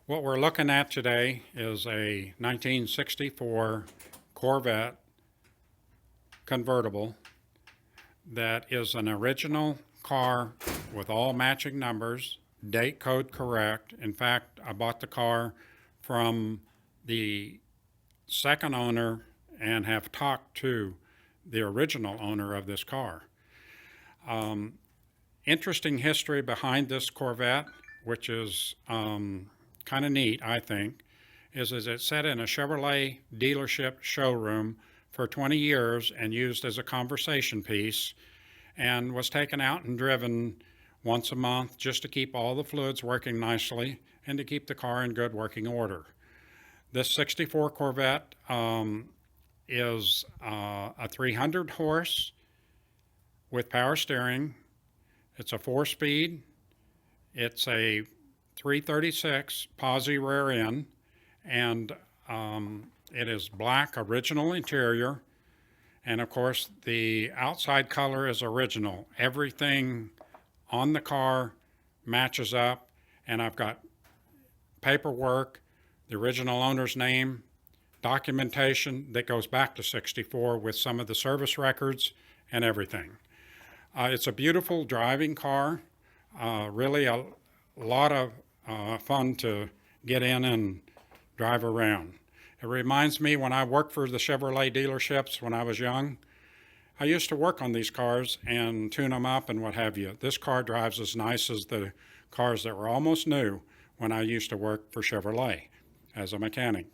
What we're looking at today is a 1964 Corvette Convertible that is an original car with all matching numbers, date code correct. In fact, I bought the car from the second owner and have talked to the original owner of this car. Interesting history behind this Corvette, which is kind of neat, I think, is it sat in a Chevrolet dealership showroom for 20 years and used as a conversation piece, and was taken out and driven once a month just to keep all the fluids working nicely and to keep the car in good working order. This 64 Corvette is a 300 horse with power steering. It's a 4-speed. It's a 336 posi rear end, and it is black original interior, and of course the outside color is original. Everything on the car matches up, and I've got paperwork, the original owner's name, documentation that goes back to 64 with some of the service records and everything. It's a beautiful driving car, really a lot of fun to get in and drive around. It reminds me when I worked for the Chevrolet dealerships when I was young. I used to work on these cars and tune them up and what have you. This car drives as nice as the cars that were almost new when I used to work for Chevrolet as a mechanic.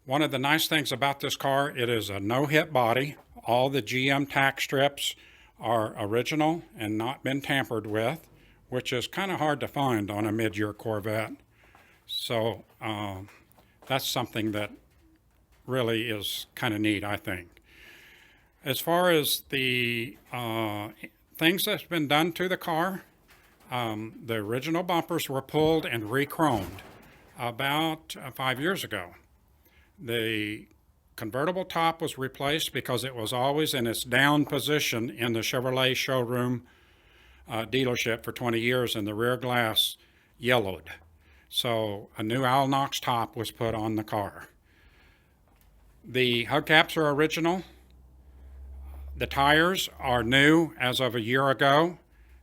One of the nice things about this car, it is a no-hit body. All the GM tack strips are original and not been tampered with, which is kind of hard to find on a mid-year Corvette. So that's something that really is kind of neat, I think. As far as the things that's been done to the car, the original bumpers were pulled and re-chromed about 5 years ago. The convertible top was replaced because it was always in its down position in the Chevrolet showroom dealership for 20 years, and the rear glass yellowed. So a new Alnox top was put on the car. The hubcaps are original. The tires are new as of a year ago,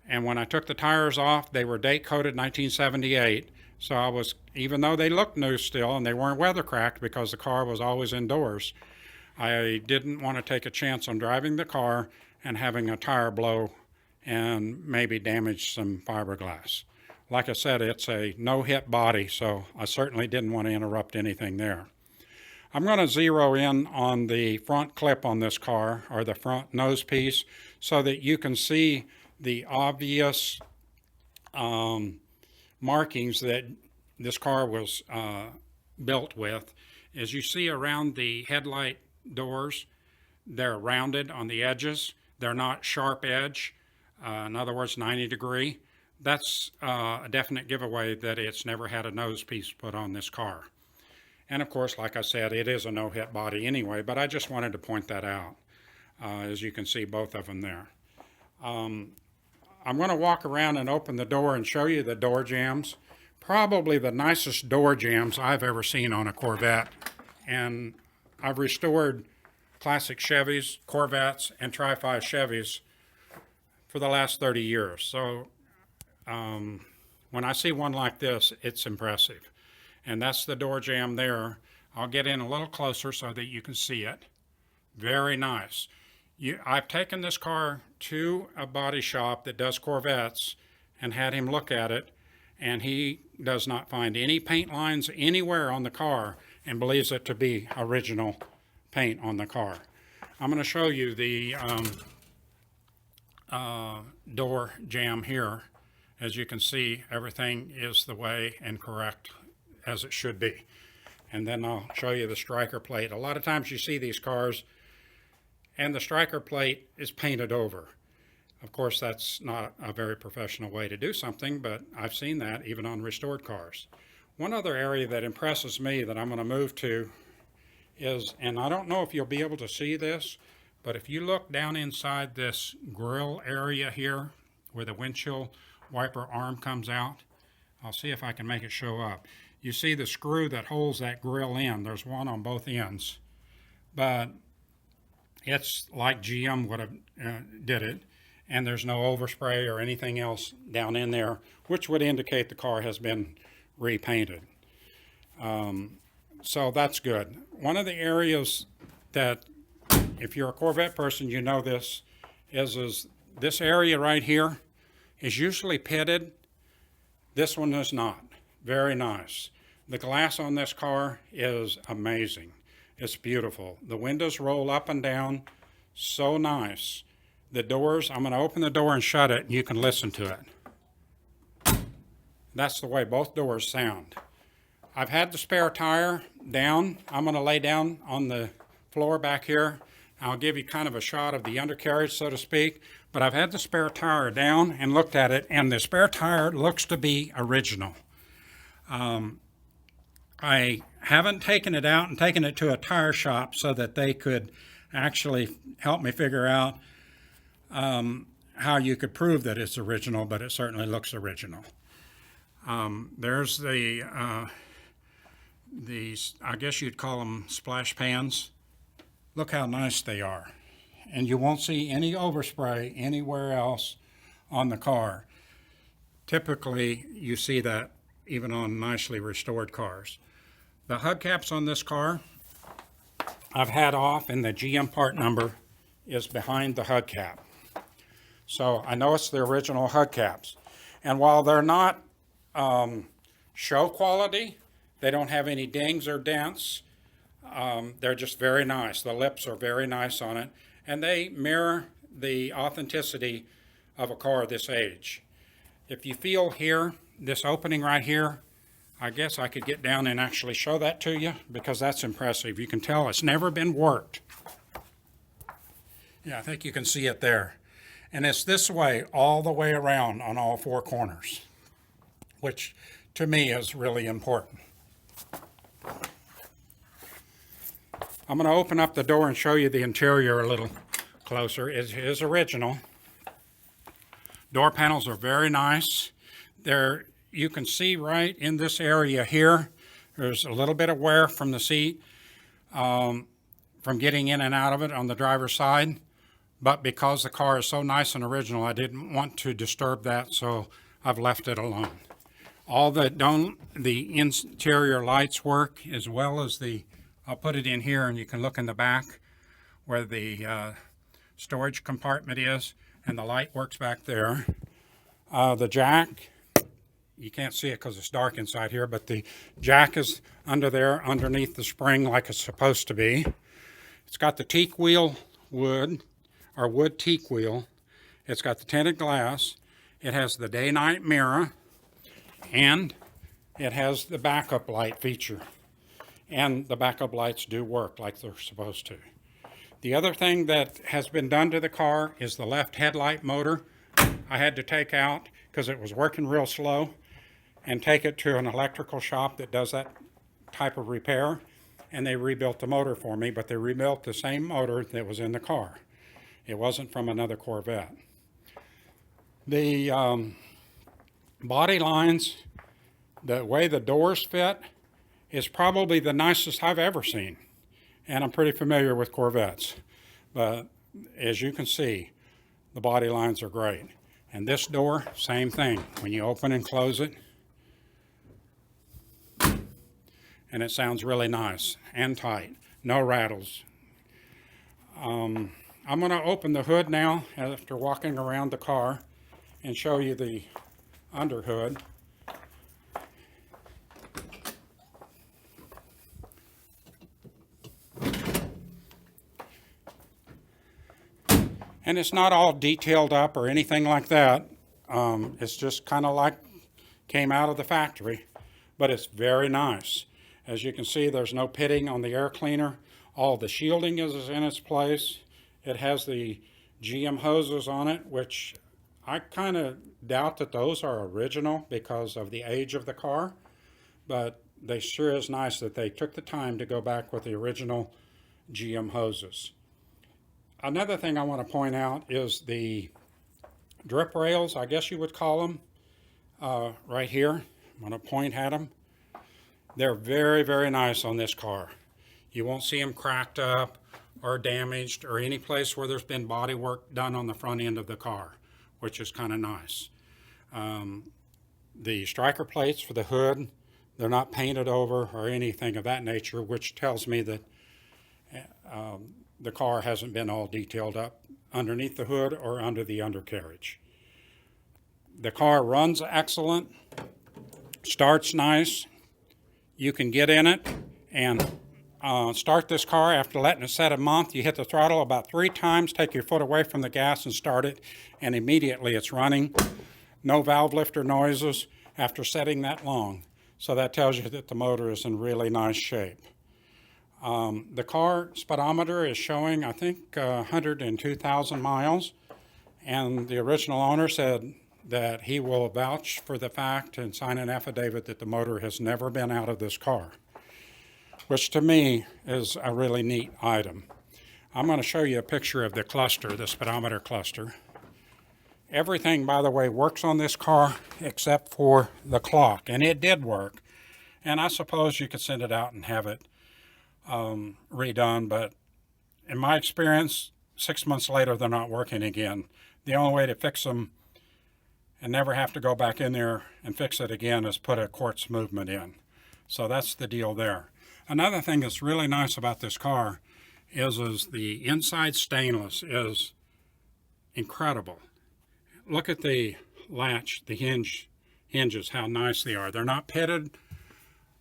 and when I took the tires off, they were date coded 1978. So I was, even though they looked new still and they weren't weather cracked because the car was always indoors, I didn't want to take a chance on driving the car and having a tire blow and maybe damage some fiberglass. Like I said, it's a no-hit body, so I certainly didn't want to interrupt anything there. I'm going to zero in on the front clip on this car, or the front nose piece, so that you can see the obvious markings that this car was built with. As you see around the headlight doors, they're rounded on the edges. They're not sharp edge. In other words, 90 degree. That's a definite giveaway that it's never had a nose piece put on this car. And of course, like I said, it is a no-hit body anyway, but I just wanted to point that out. As you can see, both of them there. I'm going to walk around and open the door and show you the door jambs. Probably the nicest door jambs I've ever seen on a Corvette. And I've restored classic Chevys, Corvettes, and Tri-5 Chevys for the last 30 years. So when I see one like this, it's impressive. And that's the door jamb there. I'll get in a little closer so that you can see it. Very nice. I've taken this car to a body shop that does Corvettes and had him look at it, and he does not find any paint lines anywhere on the car and believes it to be original paint on the car. I'm going to show you the door jamb here. As you can see, everything is the way and correct as it should be. And then I'll show you the striker plate. A lot of times you see these cars and the striker plate is painted over. Of course, that's not a very professional way to do something, but I've seen that even on restored cars. One other area that impresses me that I'm going to move to is, and I don't know if you'll be able to see this, but if you look down inside this grill area here where the windshield wiper arm comes out, I'll see if I can make it show up. You see the screw that holds that grill in. There's one on both ends. But it's like GM would have did it. And there's no overspray or anything else down in there, which would indicate the car has been repainted. So that's good. One of the areas that, if you're a Corvette person, you know this, is this area right here is usually pitted. This one is not. Very nice. The glass on this car is amazing. It's beautiful. The windows roll up and down. So nice. The doors, I'm going to open the door and shut it, and you can listen to it. That's the way both doors sound. I've had the spare tire down. I'm going to lay down on the floor back here. I'll give you kind of a shot of the undercarriage, so to speak. But I've had the spare tire down and looked at it, and the spare tire looks to be original. I haven't taken it out and taken it to a tire shop so that they could actually help me figure out how you could prove that it's original, but it certainly looks original. There's the I guess you'd call them splash pans. Look how nice they are. And you won't see any overspray anywhere else on the car. Typically, you see that even on nicely restored cars. The hubcaps on this car I've had off, and the GM part number is behind the hubcap. So I know it's the original hubcaps. And while they're not show quality, they don't have any dings or dents. They're just very nice. The lips are very nice on it, and they mirror the authenticity of a car this age. If you feel here, this opening right here, I guess I could get down and actually show that to you, because that's impressive. You can tell it's never been worked. Yeah, I think you can see it there. And it's this way all the way around on all four corners, which to me is really important. I'm going to open up the door and show you the interior a little closer. It is original. Door panels are very nice. You can see right in this area here, there's a little bit of wear from the seat, from getting in and out of it on the driver's side. But because the car is so nice and original, I didn't want to disturb that, so I've left it alone. All the interior lights work, as well as I'll put it in here and you can look in the back where the storage compartment is, and the light works back there. The jack, you can't see it because it's dark inside here, but the jack is under there underneath the spring like it's supposed to be. It's got the teak wheel wood teak wheel. It's got the tinted glass. It has the day-night mirror, and it has the backup light feature. And the backup lights do work like they're supposed to. The other thing that has been done to the car is the left headlight motor. I had to take out because it was working real slow, and take it to an electrical shop that does that type of repair, and they rebuilt the motor for me, but they rebuilt the same motor that was in the car. It wasn't from another Corvette. The body lines, the way the doors fit, is probably the nicest I've ever seen. And I'm pretty familiar with Corvettes. But as you can see, the body lines are great. And this door, same thing. When you open and close it, and it sounds really nice and tight. No rattles. I'm going to open the hood now after walking around the car and show you the under hood. And it's not all detailed up or anything like that. It's just kind of like came out of the factory, but it's very nice. As you can see, there's no pitting on the air cleaner. All the shielding is in its place. It has the GM hoses on it, which I kind of doubt that those are original because of the age of the car, but they sure is nice that they took the time to go back with the original GM hoses. Another thing I want to point out is the drip rails, I guess you would call them, right here, I'm going to point at them. They're very, very nice on this car. You won't see them cracked up or damaged or any place where there's been body work done on the front end of the car, which is kind of nice. The striker plates for the hood, they're not painted over or anything of that nature, which tells me that the car hasn't been all detailed up underneath the hood or under the undercarriage. The car runs excellent, starts nice. You can get in it and start this car after letting it set a month. You hit the throttle about 3 times, take your foot away from the gas and start it, and immediately it's running. No valve lifter noises after setting that long. So that tells you that the motor is in really nice shape. The car speedometer is showing, I think, 102,000 miles. And the original owner said that he will vouch for the fact and sign an affidavit that the motor has never been out of this car, which to me is a really neat item. I'm going to show you a picture of the cluster, the speedometer cluster. Everything, by the way, works on this car except for the clock, and it did work. And I suppose you could send it out and have it redone, but in my experience, 6 months later, they're not working again. The only way to fix them and never have to go back in there and fix it again is put a quartz movement in. So that's the deal there. Another thing that's really nice about this car is the inside stainless is incredible. Look at the latch, the hinges, how nice they are. They're not pitted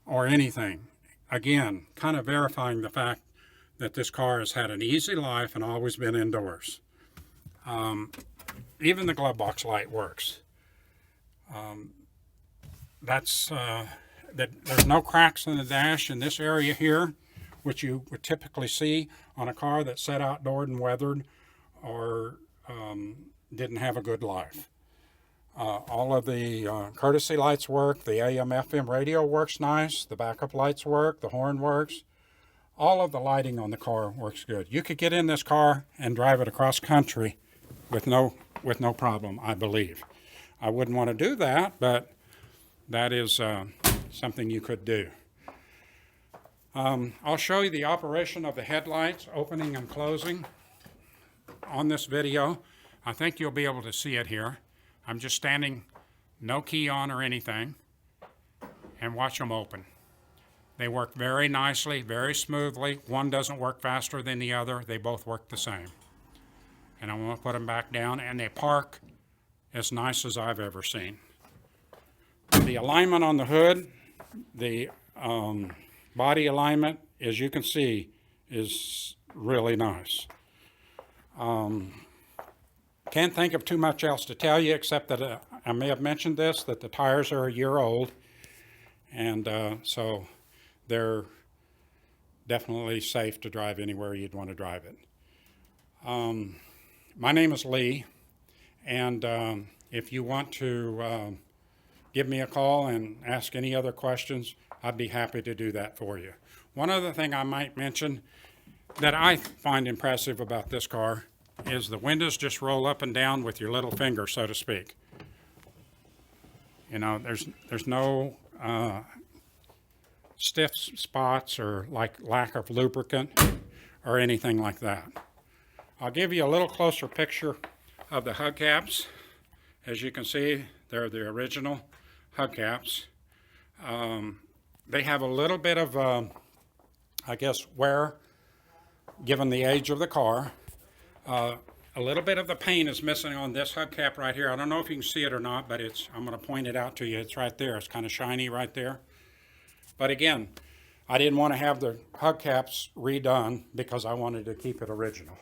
or anything. Again, kind of verifying the fact that this car has had an easy life and always been indoors. Even the glove box light works. There's no cracks in the dash in this area here, which you would typically see on a car that's set outdoor and weathered or didn't have a good life. All of the courtesy lights work, the AM/FM radio works nice, the backup lights work, the horn works. All of the lighting on the car works good. You could get in this car and drive it across country with no problem, I believe. I wouldn't want to do that, but that is something you could do. I'll show you the operation of the headlights, opening and closing on this video. I think you'll be able to see it here. I'm just standing, no key on or anything, and watch them open. They work very nicely, very smoothly. One doesn't work faster than the other. They both work the same. And I'm going to put them back down, and they park as nice as I've ever seen. The alignment on the hood, the body alignment, as you can see, is really nice. Can't think of too much else to tell you except that I may have mentioned this, that the tires are a year old, and so they're definitely safe to drive anywhere you'd want to drive it. My name is Lee, and if you want to give me a call and ask any other questions, I'd be happy to do that for you. One other thing I might mention that I find impressive about this car is the windows just roll up and down with your little finger, so to speak. You know, there's no stiff spots or lack of lubricant or anything like that. I'll give you a little closer picture of the hubcaps. As you can see, they're the original hubcaps. They have a little bit of, I guess, wear, given the age of the car. A little bit of the paint is missing on this hubcap right here. I don't know if you can see it or not, but I'm going to point it out to you. It's right there. It's kind of shiny right there. But again, I didn't want to have the hubcaps redone because I wanted to keep it original.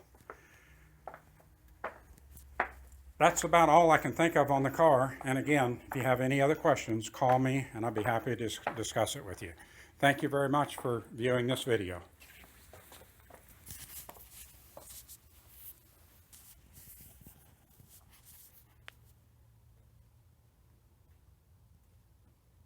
That's about all I can think of on the car. And again, if you have any other questions, call me and I'll be happy to discuss it with you. Thank you very much for viewing this video.